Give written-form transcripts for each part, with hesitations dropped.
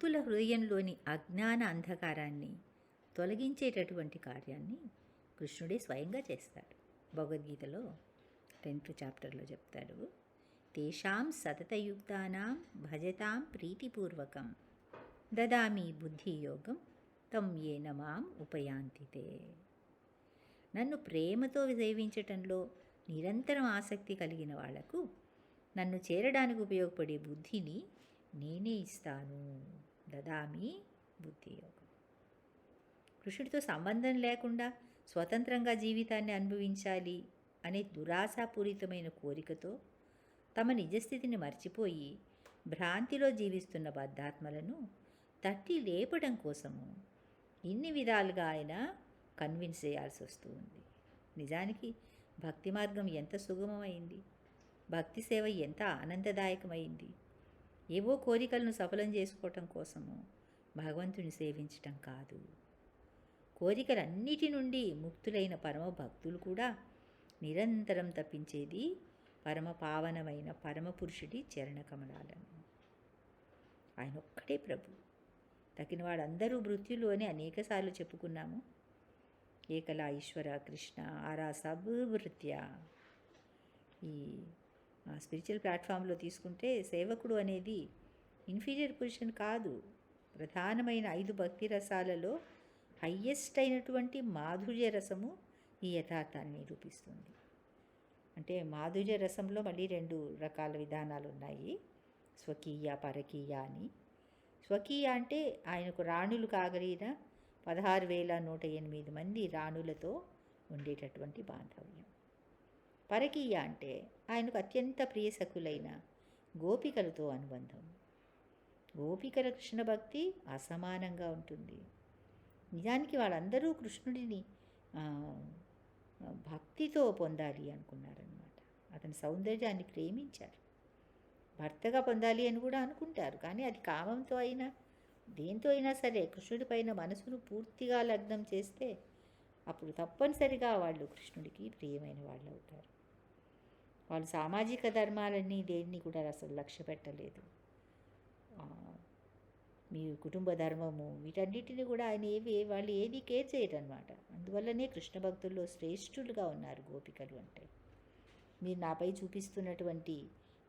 గోపికుల హృదయంలోని అజ్ఞాన అంధకారాన్ని తొలగించేటటువంటి కార్యాన్ని కృష్ణుడే స్వయంగా చేస్తాడు. భగవద్గీతలో 10th చాప్టర్లో చెప్తాడు, తేషాం సతతయుక్తానాం భజతాం ప్రీతిపూర్వకం దదామి బుద్ధియోగం తం ఏన మాం ఉపయాంతితే. నన్ను ప్రేమతో సేవించటంలో నిరంతరం ఆసక్తి కలిగిన వాళ్లకు నన్ను చేరడానికి ఉపయోగపడే బుద్ధిని నేనే ఇస్తాను. దదామి బుద్ధియోగం. కృష్ణుడితో సంబంధం లేకుండా స్వతంత్రంగా జీవితాన్ని అనుభవించాలి అనే దురాశాపూరితమైన కోరికతో తమ నిజస్థితిని మర్చిపోయి భ్రాంతిలో జీవిస్తున్న బద్ధాత్మలను తట్టి లేపడం కోసము ఇన్ని విధాలుగా ఆయన కన్విన్స్ చేయాల్సి వస్తూ ఉంది. నిజానికి భక్తి మార్గం ఎంత సుగమమైంది, భక్తి సేవ ఎంత ఆనందదాయకమైంది. ఏవో కోరికలను సఫలం చేసుకోవటం కోసము భగవంతుని సేవించటం కాదు. కోరికలన్నిటి నుండి ముక్తులైన పరమ భక్తులు కూడా నిరంతరం తప్పించేది పరమ పావనమైన పరమపురుషుడి చరణకమలాలను. ఆయన ఒక్కడే ప్రభు. తగిన వాడందరూ మృత్యులు అని అనేకసార్లు చెప్పుకున్నాము. ఏకలా ఈశ్వర కృష్ణ ఆరా సబ్ వృత్యా. ఈ స్పిరిచువల్ ప్లాట్ఫామ్లో తీసుకుంటే సేవకుడు అనేది ఇన్ఫీరియర్ పొజిషన్ కాదు. ప్రధానమైన 5 భక్తి రసాలలో హయ్యెస్ట్ అయినటువంటి మాధుర్య రసము ఈ యథార్థాన్ని నిరూపిస్తుంది. అంటే మాధుర్య రసంలో మళ్ళీ 2 రకాల విధానాలు ఉన్నాయి, స్వకీయ పరకీయ అని. స్వకీయ అంటే ఆయనకు రాణులు కాగలిగిన 16,108 మంది రాణులతో ఉండేటటువంటి బాంధవ్యం. పరకీయ అంటే ఆయనకు అత్యంత ప్రియసకులైన గోపికలతో అనుబంధం. గోపికల కృష్ణ భక్తి అసమానంగా ఉంటుంది. నిజానికి వాళ్ళందరూ కృష్ణుడిని భక్తితో పొందాలి అనుకున్నారన్నమాట. అతని సౌందర్యాన్ని ప్రేమించారు. భర్తగా పొందాలి అని కూడా అనుకుంటారు. కానీ అది కామంతో అయినా దేంతో అయినా సరే కృష్ణుడి పైన మనసును పూర్తిగా లగ్నం చేస్తే అప్పుడు తప్పనిసరిగా వాళ్ళు కృష్ణుడికి ప్రియమైన వాళ్ళు అవుతారు. వాళ్ళు సామాజిక ధర్మాలన్నీ దేన్ని కూడా అసలు లక్ష్య పెట్టలేదు. మీ కుటుంబ ధర్మము వీటన్నిటిని కూడా ఆయన వాళ్ళు ఏది కేర్ చేయరనమాట. అందువల్లనే కృష్ణ భక్తుల్లో శ్రేష్ఠులుగా ఉన్నారు గోపికలు. అంటే మీరు నాపై చూపిస్తున్నటువంటి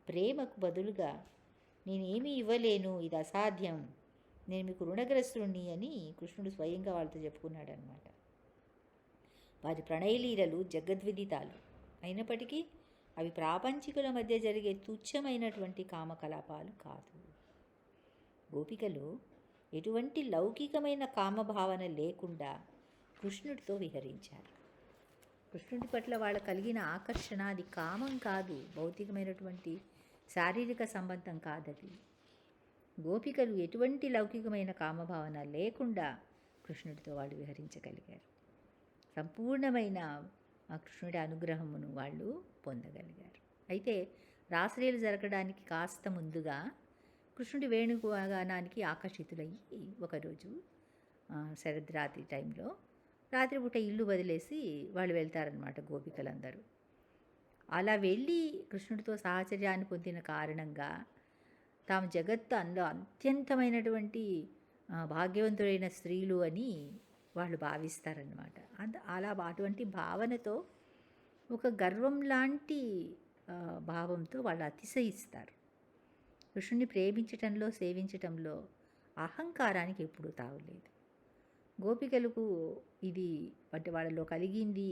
ప్రేమకు బదులుగా నేనేమీ ఇవ్వలేను, ఇది అసాధ్యం, నేను మీకు రుణగ్రస్తుడిని అని కృష్ణుడు స్వయంగా వాళ్ళతో చెప్పుకున్నాడు అనమాట. వారి ప్రణయలీలలు జగద్విదితాలు అయినప్పటికీ అవి ప్రాపంచికుల మధ్య జరిగే తుచ్చమైనటువంటి కామకలాపాలు కాదు. గోపికలు ఎటువంటి లౌకికమైన కామభావన లేకుండా కృష్ణుడితో విహరించారు. కృష్ణుడి పట్ల వాళ్ళ కలిగిన ఆకర్షణ అది కామం కాదు, భౌతికమైనటువంటి శారీరక సంబంధం కాదది. గోపికలు ఎటువంటి లౌకికమైన కామభావన లేకుండా కృష్ణుడితో వాళ్ళు విహరించగలిగారు. సంపూర్ణమైన ఆ కృష్ణుడి అనుగ్రహమును వాళ్ళు పొందగలిగారు. అయితే రాసలీలు జరగడానికి కాస్త ముందుగా కృష్ణుడి వేణుగానానికి ఆకర్షితులయ్యి ఒకరోజు శరద్రాత్రి టైంలో రాత్రిపూట ఇల్లు వదిలేసి వాళ్ళు వెళ్తారనమాట గోపికలందరూ. అలా వెళ్ళి కృష్ణుడితో సాహచర్యాన్ని పొందిన కారణంగా తాము జగత్తు అందులో అత్యంతమైనటువంటి భాగ్యవంతులైన స్త్రీలు అని వాళ్ళు భావిస్తారన్నమాట. అటువంటి భావనతో ఒక గర్వం లాంటి భావంతో వాళ్ళు అతిశయిస్తారు. కృష్ణుని ప్రేమించటంలో సేవించటంలో అహంకారానికి ఎప్పుడూ తావులేదు. గోపికలకు ఇది అంటే వాళ్ళలో కలిగింది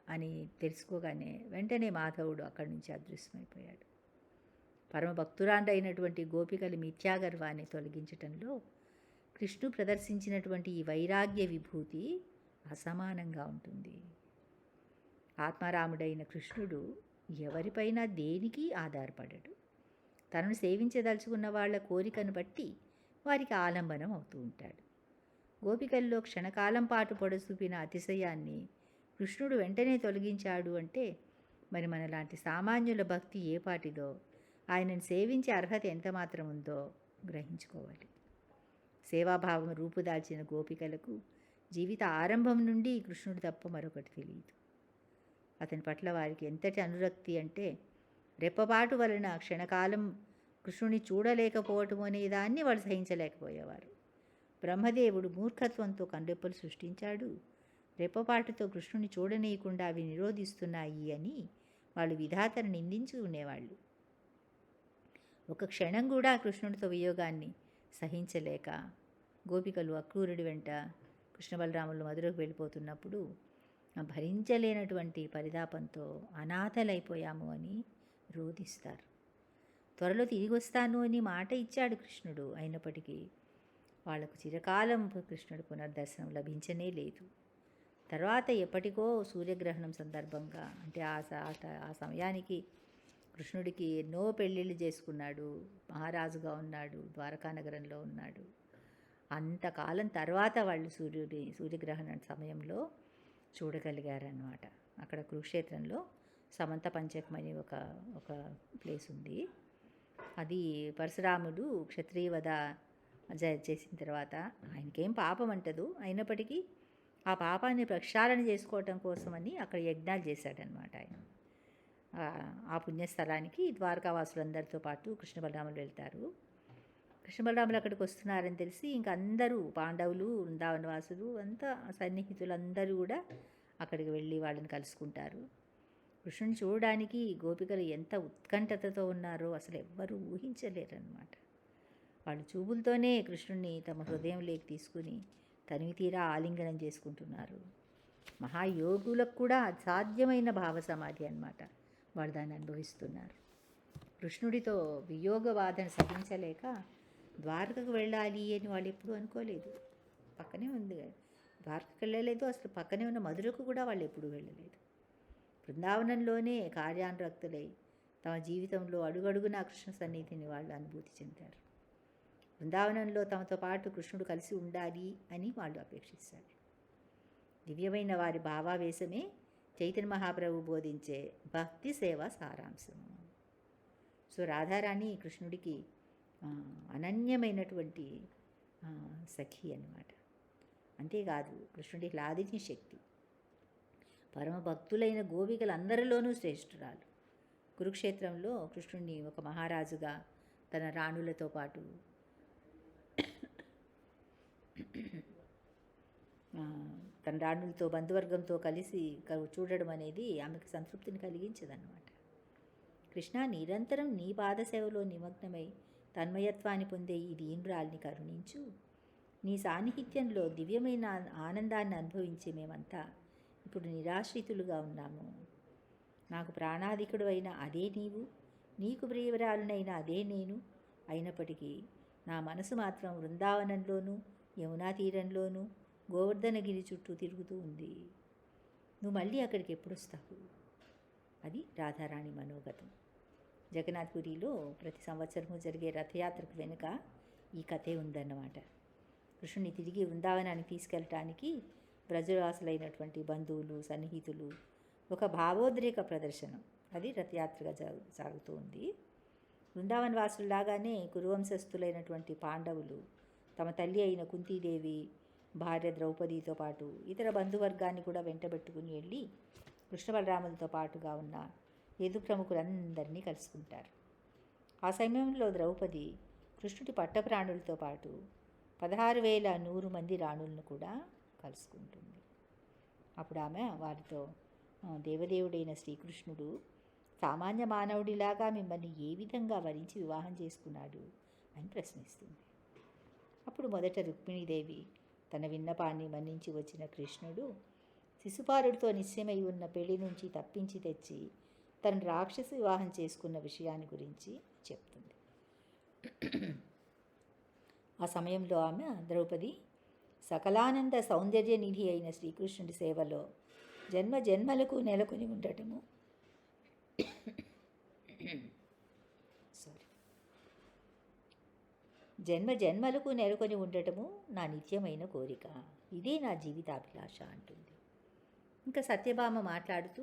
అని తెలుసుకోగానే వెంటనే మాధవుడు అక్కడి నుంచి అదృశ్యమైపోయాడు. పరమభక్తురాండైనటువంటి గోపికల మిథ్యాగర్వాన్ని తొలగించటంలో కృష్ణుడు ప్రదర్శించినటువంటి ఈ వైరాగ్య విభూతి అసమానంగా ఉంటుంది. ఆత్మారాముడైన కృష్ణుడు ఎవరిపైనా దేనికి ఆధారపడడు. తనను సేవించదలుచుకున్న వాళ్ళ కోరికను బట్టి వారికి ఆలంబనం అవుతూ ఉంటాడు. గోపికల్లో క్షణకాలం పాటు పొడసూపిన అతిశయాన్ని కృష్ణుడు వెంటనే తొలగించాడు అంటే మరి మనలాంటి సామాన్యుల భక్తి ఏ పాటిదో, ఆయనను సేవించే అర్హత ఎంత మాత్రం ఉందో గ్రహించుకోవాలి. సేవాభావం రూపుదాల్చిన గోపికలకు జీవిత ఆరంభం నుండి కృష్ణుడు తప్ప మరొకటి తెలియదు. అతని పట్ల వారికి ఎంతటి అనురక్తి అంటే రెప్పపాటు వలన క్షణకాలం కృష్ణుని చూడలేకపోవటం అనే దాన్ని వాళ్ళు సహించలేకపోయేవారు. బ్రహ్మదేవుడు మూర్ఖత్వంతో కనురెప్పలు సృష్టించాడు. రెప్పపాటుతో కృష్ణుని చూడనీయకుండా అవి నిరోధిస్తున్నాయి అని వాళ్ళు విధాతను నిందించుకునేవాళ్ళు. ఒక క్షణం కూడా కృష్ణుడితో వియోగాన్ని సహించలేక గోపికలు అక్రూరుడి వెంట కృష్ణ బలరాములు మధురకు వెళ్ళిపోతున్నప్పుడు భరించలేనటువంటి పరితాపంతో అనాథలైపోయాము అని రోధిస్తారు. త్వరలో తిరిగి వస్తాను అని మాట ఇచ్చాడు కృష్ణుడు. అయినప్పటికీ వాళ్లకు చిరకాలం కృష్ణుడు పునర్దర్శనం లభించనే లేదు. తర్వాత ఎప్పటికో సూర్యగ్రహణం సందర్భంగా, అంటే ఆ సమయానికి కృష్ణుడికి ఎన్నో పెళ్ళిళ్ళు చేసుకున్నాడు, మహారాజుగా ఉన్నాడు, ద్వారకా నగరంలో ఉన్నాడు. అంతకాలం తర్వాత వాళ్ళు సూర్యగ్రహణ సమయంలో చూడగలిగారన్నమాట. అక్కడ కురుక్షేత్రంలో సమంత పంచకం అని ఒక ప్లేస్ ఉంది. అది పరశురాముడు క్షత్రియవధ చేసిన తర్వాత ఆయనకేం పాపం అంటదు, అయినప్పటికీ ఆ పాపాన్ని ప్రక్షాళన చేసుకోవటం కోసమని అక్కడ యజ్ఞాలు చేశాడనమాట ఆయన. ఆ పుణ్యస్థలానికి ద్వారకావాసులందరితో పాటు కృష్ణ బలరాములు వెళ్తారు. కృష్ణ బలరాములు అక్కడికి వస్తున్నారని తెలిసి ఇంక అందరూ పాండవులు, వృందావన వాసులు అంతా సన్నిహితులందరూ కూడా అక్కడికి వెళ్ళి వాళ్ళని కలుసుకుంటారు. కృష్ణుని చూడడానికి గోపికలు ఎంత ఉత్కంఠతతో ఉన్నారో అసలు ఎవ్వరూ ఊహించలేరన్నమాట. వాళ్ళు చూపులతోనే కృష్ణుణ్ణి తమ హృదయంలోకి తీసుకుని తనివి తీరా ఆలింగనం చేసుకుంటున్నారు. మహాయోగులకు కూడా అసాధ్యమైన భావ సమాధి అన్నమాట. వాళ్ళు దాన్ని అనుభవిస్తున్నారు. కృష్ణుడితో వియోగ బాధను సహించలేక ద్వారకకు వెళ్ళాలి అని వాళ్ళు ఎప్పుడూ అనుకోలేదు. పక్కనే ఉంది కదా, ద్వారకకు వెళ్ళలేదు. అసలు పక్కనే ఉన్న మధురకు కూడా వాళ్ళు ఎప్పుడూ వెళ్ళలేదు. బృందావనంలోనే కార్యానురక్తులై తమ జీవితంలో అడుగడుగునా కృష్ణ సన్నిధిని వాళ్ళు అనుభూతి చెందారు. బృందావనంలో తమతో పాటు కృష్ణుడు కలిసి ఉండాలి అని వాళ్ళు అపేక్షిస్తారు. దివ్యమైన వారి భావావేశమే చైతన్య మహాప్రభు బోధించే భక్తి సేవ సారాంశము. సో రాధారాణి కృష్ణుడికి అనన్యమైనటువంటి సఖి అన్నమాట. అంతేకాదు కృష్ణుడి లాదిని శక్తి. పరమ భక్తులైన గోపికలందరిలోనూ శ్రేష్ఠురాలు. కురుక్షేత్రంలో కృష్ణుడిని ఒక మహారాజుగా తన రాణులతో పాటు తన రాణులతో బంధువర్గంతో కలిసి చూడడం అనేది ఆమెకు సంతృప్తిని కలిగించదన్నమాట. కృష్ణ, నిరంతరం నీ పాదసేవలో నిమగ్నమై తన్మయత్వాన్ని పొందే ఈ దీనురాల్ని కరుణించు. నీ సాన్నిహిత్యంలో దివ్యమైన ఆనందాన్ని అనుభవించే మేమంతా ఇప్పుడు నిరాశ్రితులుగా ఉన్నాము. నాకు ప్రాణాధికుడు అయిన అదే నీవు, నీకు ప్రియవరాలునైన అదే నేను అయినప్పటికీ నా మనసు మాత్రం వృందావనంలోనూ యమునా తీరంలోనూ గోవర్ధనగిరి చుట్టూ తిరుగుతూ ఉంది. నువ్వు మళ్ళీ అక్కడికి ఎప్పుడు వస్తావు? అది రాధారాణి మనోగతం. జగన్నాథ్పురిలో ప్రతి సంవత్సరము జరిగే రథయాత్రకు వెనుక ఈ కథే ఉందన్నమాట. కృష్ణుని తిరిగి వృందావనానికి తీసుకెళ్ళటానికి బ్రజవాసులైనటువంటి బంధువులు, సన్నిహితులు ఒక భావోద్రేక ప్రదర్శనం, అది రథయాత్రగా సాగుతూ ఉంది. బృందావన వాసుల్లాగానే కురువంశస్థులైనటువంటి పాండవులు తమ తల్లి అయిన కుంతీదేవి, భార్య ద్రౌపదితో పాటు ఇతర బంధువర్గాన్ని కూడా వెంటబెట్టుకుని వెళ్ళి కృష్ణ బలరాములతో పాటుగా ఉన్న యదు ప్రముఖులందరినీ కలుసుకుంటారు. ఆ సమయంలో ద్రౌపది కృష్ణుడి పట్టప్రాణులతో పాటు 16,100 మంది రాణులను కూడా కలుసుకుంటుంది. అప్పుడు ఆమె వారితో, దేవదేవుడైన శ్రీకృష్ణుడు సామాన్య మానవుడిలాగా మిమ్మల్ని ఏ విధంగా వరించి వివాహం చేసుకున్నాడు అని ప్రశ్నిస్తుంది. అప్పుడు మొదట రుక్మిణీదేవి తన విన్నపాన్ని మన్నించి వచ్చిన కృష్ణుడు శిశుపాలుడితో నిశ్చయమై ఉన్న పెళ్లి నుంచి తప్పించి తెచ్చి తన రాక్షస వివాహం చేసుకున్న విషయాన్ని గురించి చెప్తుంది. ఆ సమయంలో ఆమె ద్రౌపది సకలానంద సౌందర్య నిధి అయిన శ్రీకృష్ణుడి సేవలో జన్మ జన్మలకు నెలకొని ఉండటము జన్మ జన్మలకు నెలకొని ఉండటము నా నిత్యమైన కోరిక, ఇదే నా జీవితాభిలాష అంటుంది. ఇంకా సత్యభామ మాట్లాడుతూ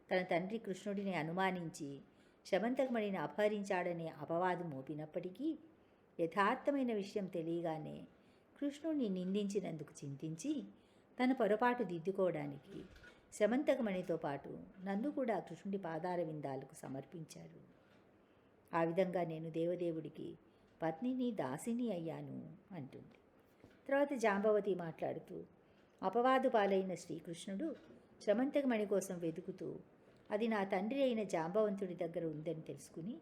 తన తండ్రి కృష్ణుడిని అనుమానించి శమంతకమణిని అపహరించాడనే అపవాదు మోపినప్పటికీ యథార్థమైన విషయం తెలియగానే కృష్ణుడిని నిందించినందుకు చింతించి తన పొరపాటు దిద్దుకోవడానికి శమంతకమణితో పాటు నన్ను కూడా కృష్ణుడి పాదార విందాలకు సమర్పించాడు. ఆ విధంగా నేను దేవదేవుడికి పత్నిని, దాసిని అయ్యాను అంటుంది. తర్వాత జాంబవతి మాట్లాడుతూ, అపవాదు పాలైన శ్రీకృష్ణుడు శ్రమంతకమణి కోసం వెతుకుతూ అది నా తండ్రి అయిన జాంబవంతుడి దగ్గర ఉందని తెలుసుకుని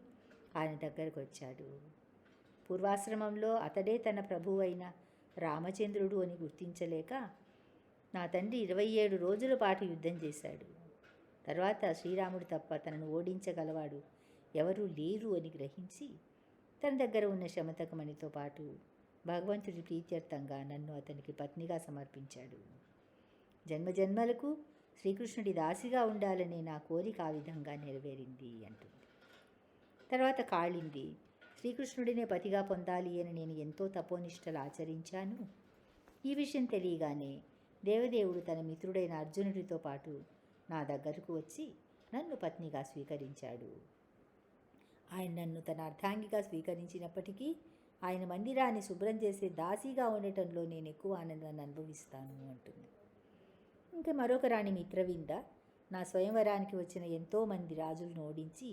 ఆయన దగ్గరకు వచ్చాడు. పూర్వాశ్రమంలో అతడే తన ప్రభువు అయిన రామచంద్రుడు అని గుర్తించలేక నా తండ్రి 27 రోజుల పాటు యుద్ధం చేశాడు. తర్వాత శ్రీరాముడు తప్ప తనను ఓడించగలవాడు ఎవరూ లేరు అని గ్రహించి తన దగ్గర ఉన్న శమతకమణితో పాటు భగవంతుడి ప్రీత్యర్థంగా నన్ను అతనికి పత్నిగా సమర్పించాడు. జన్మజన్మలకు శ్రీకృష్ణుడి దాసిగా ఉండాలనే నా కోరిక ఆ విధంగా నెరవేరింది అంటుంది. తర్వాత కాళింది, శ్రీకృష్ణుడినే పతిగా పొందాలి అని నేను ఎంతో తపోనిష్టలు ఆచరించాను. ఈ విషయం తెలియగానే దేవదేవుడు తన మిత్రుడైన అర్జునుడితో పాటు నా దగ్గరకు వచ్చి నన్ను పత్నిగా స్వీకరించాడు. ఆయన నన్ను తన అర్ధాంగిగా స్వీకరించినప్పటికీ ఆయన మందిరాన్ని శుభ్రం చేసే దాసిగా ఉండటంలో నేను ఎక్కువ ఆనందాన్ని అనుభవిస్తాను అంటుంది. ఇంకా మరొక రాణి మిత్రవింద నా స్వయంవరానికి వచ్చిన ఎంతోమంది రాజులను ఓడించి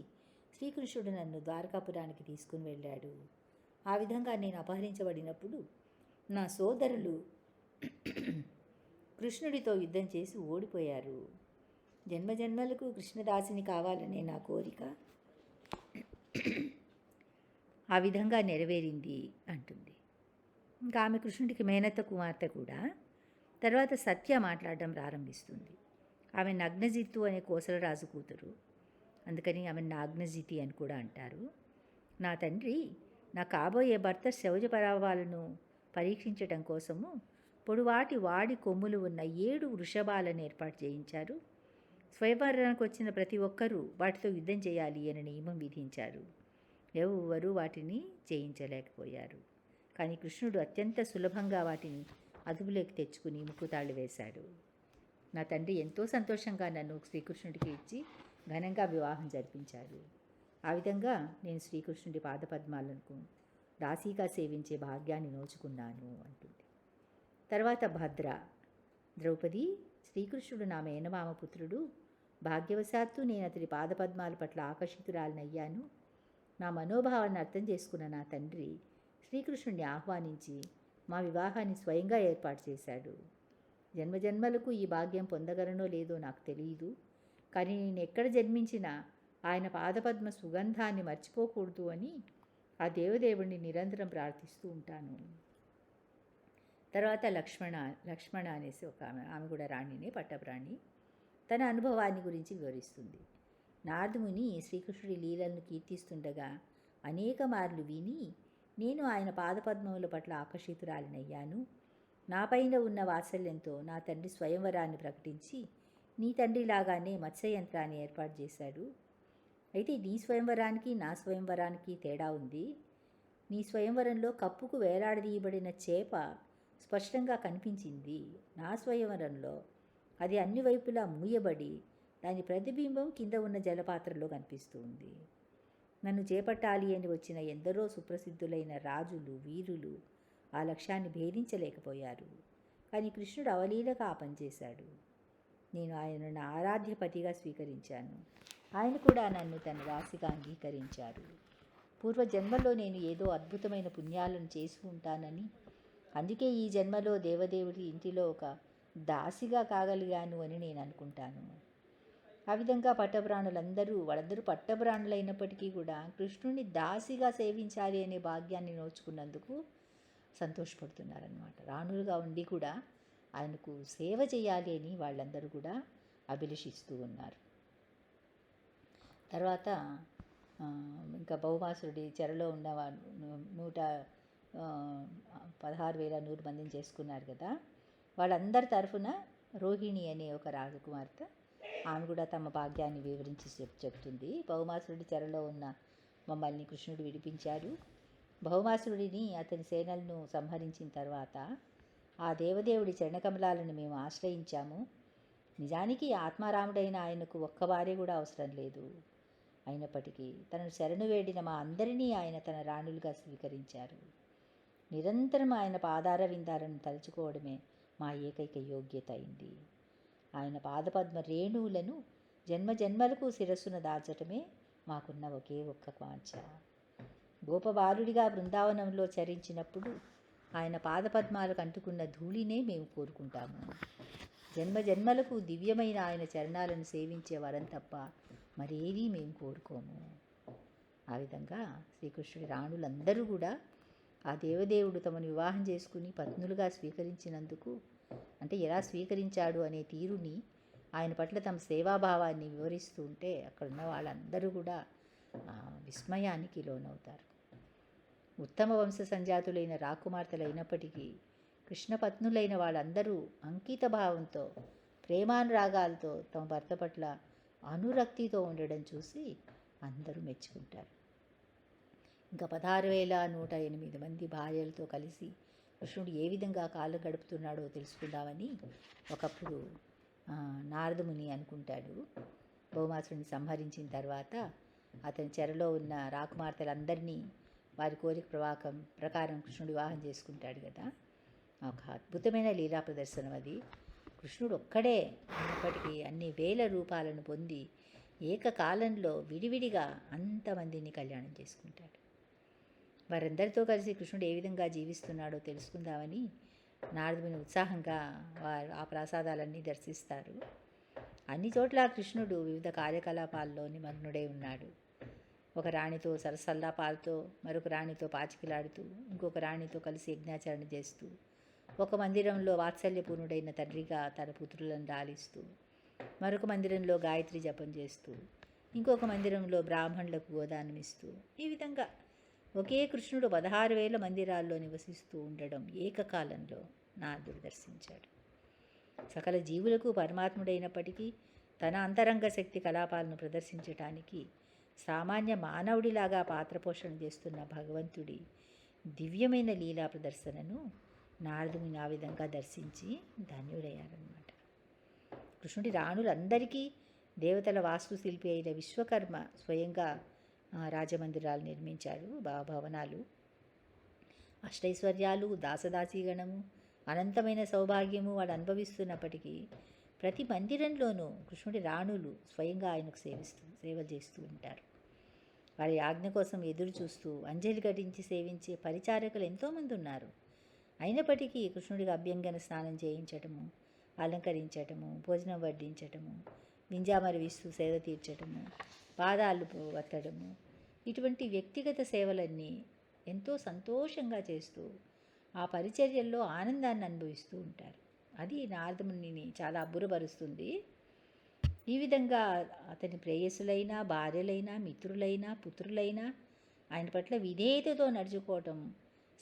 శ్రీకృష్ణుడు నన్ను ద్వారకాపురానికి తీసుకుని వెళ్ళాడు. ఆ విధంగా నేను అపహరించబడినప్పుడు నా సోదరులు కృష్ణుడితో యుద్ధం చేసి ఓడిపోయారు. జన్మజన్మలకు కృష్ణదాసిని కావాలనే నా కోరిక ఆ విధంగా నెరవేరింది అంటుంది. ఇంకా ఆమె కృష్ణుడికి మేనత్త కుమార్తె కూడా. తర్వాత సత్య మాట్లాడడం ప్రారంభిస్తుంది. ఆమె నగ్నజిత్తు అనే కోసలరాజు కూతురు, అందుకని ఆమె నాగ్నజితి అని కూడా అంటారు. నా తండ్రి నా కాబోయే భర్త శౌర్య పరావాలను పరీక్షించడం కోసము పొడువాటి వాడి కొమ్ములు ఉన్న 7 వృషభాలను ఏర్పాటు చేయించారు. స్వయంవరానికి వచ్చిన ప్రతి ఒక్కరూ వాటితో యుద్ధం చేయాలి అని నియమం విధించారు. ఎవరూ వాటిని చేయించలేకపోయారు. కానీ కృష్ణుడు అత్యంత సులభంగా వాటిని అదుపులోకి తెచ్చుకుని ముక్కుతాళ్ళు వేశాడు. నా తండ్రి ఎంతో సంతోషంగా నన్ను శ్రీకృష్ణుడికి ఇచ్చి ఘనంగా వివాహం జరిపించారు. ఆ విధంగా నేను శ్రీకృష్ణుడి పాదపద్మాలకు దాసీగా సేవించే భాగ్యాన్ని నోచుకున్నాను అంటుంది. తర్వాత భద్ర, ద్రౌపది, శ్రీకృష్ణుడు నా మేనమామ పుత్రుడు. భాగ్యవశాత్తు నేను అతడి పాదపద్మాల పట్ల ఆకర్షితురాలనయ్యాను. నా మనోభావాన్ని అర్థం చేసుకున్న నా తండ్రి శ్రీకృష్ణుడిని ఆహ్వానించి మా వివాహాన్ని స్వయంగా ఏర్పాటు చేశాడు. జన్మజన్మలకు ఈ భాగ్యం పొందగలనో లేదో నాకు తెలియదు, కానీ నేను ఎక్కడ జన్మించినా ఆయన పాదపద్మ సుగంధాన్ని మర్చిపోకూడదు అని ఆ దేవదేవుడిని నిరంతరం ప్రార్థిస్తూ ఉంటాను. తర్వాత లక్ష్మణ అనేసి ఒక ఆమె కూడా రాణినే, పట్టపురాణి. తన అనుభవాన్ని గురించి వివరిస్తుంది. నారదుముని శ్రీకృష్ణుడి లీలలను కీర్తిస్తుండగా అనేక మార్లు విని నేను ఆయన పాదపద్మముల పట్ల ఆకర్షితురాలినయ్యాను. నాపైన ఉన్న వాత్సల్యంతో నా తండ్రి స్వయంవరాన్ని ప్రకటించి నీ తండ్రిలాగానే మత్స్యయంత్రాన్ని ఏర్పాటు చేశాడు. అయితే నీ స్వయంవరానికి నా స్వయంవరానికి తేడా ఉంది. నీ స్వయంవరంలో కప్పుకు వేలాడదీయబడిన చేప స్పష్టంగా కనిపించింది. నా స్వయంవరంలో అది అన్ని వైపులా మూయబడి దాని ప్రతిబింబం కింద ఉన్న జలపాత్రలో కనిపిస్తూ ఉంది. నన్ను చేపట్టాలి అని వచ్చిన ఎందరో సుప్రసిద్ధులైన రాజులు, వీరులు ఆ లక్ష్యాన్ని భేదించలేకపోయారు. కానీ కృష్ణుడు అవలీలగా ఆ పనిచేశాడు. నేను ఆయనను నా ఆరాధ్యపతిగా స్వీకరించాను. ఆయన కూడా నన్ను తన దాసిగా అంగీకరించారు. పూర్వజన్మలో నేను ఏదో అద్భుతమైన పుణ్యాలను చేసి ఉంటానని, అందుకే ఈ జన్మలో దేవదేవుడి ఇంటిలో ఒక దాసిగా కాగలిగాను అని నేను అనుకుంటాను. ఆ విధంగా వాళ్ళందరూ పట్టపురాణులైనప్పటికీ కూడా కృష్ణుడిని దాసిగా సేవించాలి అనే భాగ్యాన్ని నోచుకున్నందుకు సంతోషపడుతున్నారన్నమాట. రాణులుగా ఉండి కూడా ఆయనకు సేవ చేయాలి అని వాళ్ళందరూ కూడా అభిలషిస్తూ ఉన్నారు. తర్వాత ఇంకా భౌమాసురుడి చెరలో ఉన్న 116,100 మందిని చేసుకున్నారు కదా. వాళ్ళందరి తరఫున రోహిణి అనే ఒక రాజకుమార్తె, ఆమె కూడా తమ భాగ్యాన్ని వివరించి చెప్తుంది. భౌమాసురుడి చెరలో ఉన్న మమ్మల్ని కృష్ణుడు విడిపించాడు. భౌమాసురుడిని అతని సేనలను సంహరించిన తర్వాత ఆ దేవదేవుడి చరణకమలాలను మేము ఆశ్రయించాము. నిజానికి ఆత్మారాముడైన ఆయనకు ఒక్క భార్య కూడా అవసరం లేదు. అయినప్పటికీ తనను శరణు వేడిన మా అందరినీ ఆయన తన రాణులుగా స్వీకరించారు. నిరంతరం ఆయన పాదార విందాలను తలుచుకోవడమే మా ఏకైక యోగ్యత అయింది. ఆయన పాదపద్మ రేణువులను జన్మజన్మలకు శిరస్సును దాల్చటమే మాకున్న ఒకే ఒక్క వాంఛ. గోపబాలుడిగా బృందావనంలో చరించినప్పుడు ఆయన పాదపద్మాలకు అంటుకున్న ధూళినే మేము కోరుకుంటాము. జన్మ జన్మలకు దివ్యమైన ఆయన చరణాలను సేవించే వరం తప్ప మరేదీ మేము కోరుకోము. ఆ విధంగా శ్రీకృష్ణుడి రాణులందరూ కూడా ఆ దేవదేవుడు తమను వివాహం చేసుకుని పత్నులుగా స్వీకరించినందుకు, అంటే ఎలా స్వీకరించాడు అనే తీరుని, ఆయన పట్ల తమ సేవాభావాన్ని వివరిస్తూ ఉంటే అక్కడున్న వాళ్ళందరూ కూడా విస్మయానికి లోనవుతారు. ఉత్తమ వంశ సంజాతులైన రాకుమార్తెలైనప్పటికీ కృష్ణపత్నులైన వాళ్ళందరూ అంకిత భావంతో, ప్రేమానురాగాలతో తమ భర్త పట్ల అనురక్తితో ఉండడం చూసి అందరూ మెచ్చుకుంటారు. ఇంకా 16,108 మంది భార్యలతో కలిసి కృష్ణుడు ఏ విధంగా కాలం గడుపుతున్నాడో తెలుసుకుందామని ఒకప్పుడు నారదముని అనుకుంటాడు. భౌమాసురుని సంహరించిన తర్వాత అతని చెరలో ఉన్న రాకుమార్తెలందరినీ వారి కోరిక ప్రకారం కృష్ణుడు వివాహం చేసుకుంటాడు కదా. ఒక అద్భుతమైన లీలా ప్రదర్శనం అది. కృష్ణుడు ఒక్కడే అయినప్పటికీ అన్ని వేల రూపాలను పొంది ఏకకాలంలో విడివిడిగా అంతమందిని కళ్యాణం చేసుకుంటాడు. వారందరితో కలిసి కృష్ణుడు ఏ విధంగా జీవిస్తున్నాడో తెలుసుకుందామని నారదుని ఉత్సాహంగా వారు ఆ ప్రసాదాలన్నీ దర్శిస్తారు. అన్ని చోట్ల కృష్ణుడు వివిధ కార్యకలాపాల్లో నిమగ్నుడై ఉన్నాడు. ఒక రాణితో సరసల్లాపాలతో, మరొక రాణితో పాచికలాడుతూ, ఇంకొక రాణితో కలిసి యజ్ఞాచరణ చేస్తూ, ఒక మందిరంలో వాత్సల్యపూర్ణుడైన తండ్రిగా తన పుత్రులను లాలిస్తూ, మరొక మందిరంలో గాయత్రి జపం చేస్తూ, ఇంకొక మందిరంలో బ్రాహ్మణులకు గోదానమిస్తూ, ఈ విధంగా ఒకే కృష్ణుడు 16,000 మందిరాల్లో నివసిస్తూ ఉండడం ఏకకాలంలో నారదుడు దర్శించాడు. సకల జీవులకు పరమాత్ముడైనప్పటికీ తన అంతరంగ శక్తి కలాపాలను ప్రదర్శించటానికి సామాన్య మానవుడిలాగా పాత్రపోషణ చేస్తున్న భగవంతుడి దివ్యమైన లీలా ప్రదర్శనను నారదుని ఆ విధంగా దర్శించి ధన్యుడయ్యారన్నమాట. కృష్ణుడి రాణులందరికీ దేవతల వాస్తుశిల్పి అయిన విశ్వకర్మ స్వయంగా రాజమందిరాలు నిర్మించాడు, భవనాలు. అష్టైశ్వర్యాలు, దాసదాసీగణము, అనంతమైన సౌభాగ్యము వాళ్ళు అనుభవిస్తున్నప్పటికీ ప్రతి మందిరంలోనూ కృష్ణుడి రాణులు స్వయంగా ఆయనకు సేవలు చేస్తూ ఉంటారు. వారి ఆజ్ఞ కోసం ఎదురు చూస్తూ అంజలి ఘటించి సేవించే పరిచారకులు ఎంతోమంది ఉన్నారు. అయినప్పటికీ కృష్ణుడికి అభ్యంగన స్నానం చేయించటము, అలంకరించటము, భోజనం వడ్డించటము, వింజామరవిస్తూ సేద తీర్చటము, పాదాలు వత్తడము, ఇటువంటి వ్యక్తిగత సేవలన్నీ ఎంతో సంతోషంగా చేస్తూ ఆ పరిచర్యల్లో ఆనందాన్ని అనుభవిస్తూ ఉంటారు. అది నారదమునిని చాలా అబ్బురపరుస్తుంది. ఈ విధంగా అతని ప్రేయసులైనా, భార్యలైనా, మిత్రులైనా, పుత్రులైనా ఆయన పట్ల విధేయతతో నడుచుకోవటం,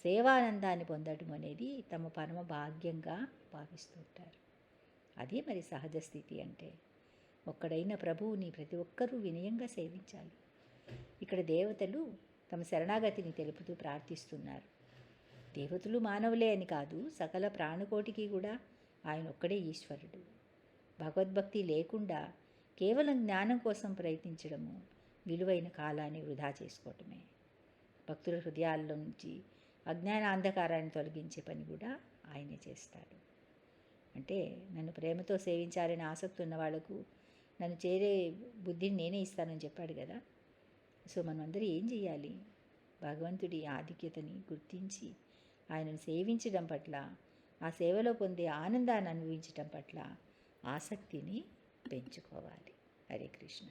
సేవానందాన్ని పొందడం అనేది తమ పరమ భాగ్యంగా భావిస్తుంటారు. అదే మరి సహజ స్థితి అంటే. ఒక్కడైన ప్రభువుని ప్రతి ఒక్కరూ వినయంగా సేవించాలి. ఇక్కడ దేవతలు తమ శరణాగతిని తెలుపుతూ ప్రార్థిస్తున్నారు. దేవతలు మానవులే అని కాదు, సకల ప్రాణకోటికి కూడా ఆయన ఒక్కడే ఈశ్వరుడు. భగవద్భక్తి లేకుండా కేవలం జ్ఞానం కోసం ప్రయత్నించడము విలువైన కాలాన్ని వృధా చేసుకోవటమే. భక్తుల హృదయాల్లో నుంచి అజ్ఞాన అంధకారాన్ని తొలగించే పని కూడా ఆయనే చేస్తాడు. అంటే నన్ను ప్రేమతో సేవించాలని ఆసక్తి ఉన్న వాళ్లకు నన్ను చేరే బుద్ధిని నేనే ఇస్తానని చెప్పాడు కదా. సో మనమందరూ ఏం చేయాలి? భగవంతుడి ఆధిక్యతని గుర్తించి ఆయనను సేవించడం పట్ల, ఆ సేవలో పొందే ఆనందాన్ని అనుభవించడం పట్ల ఆసక్తిని పెంచుకోవాలి. హరే కృష్ణ.